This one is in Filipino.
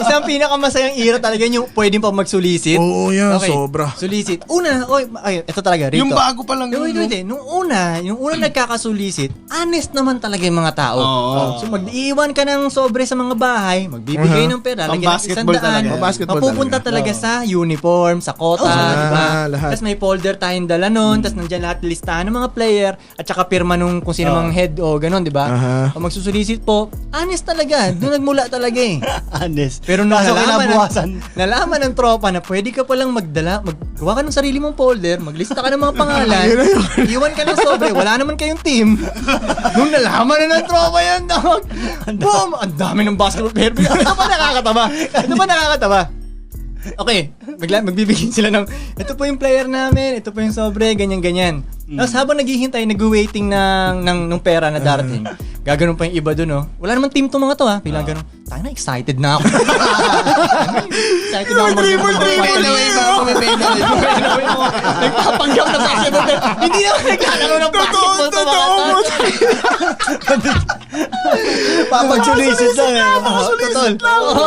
Isang pinakamasayang era talaga yung pwedeng pa magsulisit. Oo, yan. Sobra. Sulisit. Una, ito talaga, Rito. Yung bago pa lang yun. Wait. Nung una nagkakasulisit, honest naman talaga yung mga tao. So, mag-iiwan ka ng sobre sa mga bahay, magbibigay ng pera, lagyan ng 100. Mapupunta talaga sa uniform, sa kota, diba? Lahat. Tapos may folder tayong dala nun, tapos nandyan lahat listahan ng mga player, at saka pirma nung kung sino mang head o ganun, diba? Pag magsusulisit po, honest talaga. Doon nagmula talaga eh. Honest. Pero nung Kaso kinabukasan. nalaman ng tropa na pwede ka palang maggawa ka ng sarili mong folder, maglista ka ng mga pangalan, iwan ka ng sobre, wala naman kayong team. Nung nalaman na ng tropa yan, dog, boom! Ang dami ng basketball player. Ito pa nakakatawa. Okay, magbibigyan sila ng, ito po yung player namin, ito po yung sobre, ganyan-ganyan. Tapos habang naghihintay, nag-waiting ng pera na darating, gaganon pa yung iba dun, oh. Wala naman team tong mga to, ha. Bilang ganon. Tayo na, excited na ako. Excited na ako. Nagpapanggap na basketball player. Hindi naman naglalaro ng basketball sa mga to. Papagsulisit lang eh. Totoo.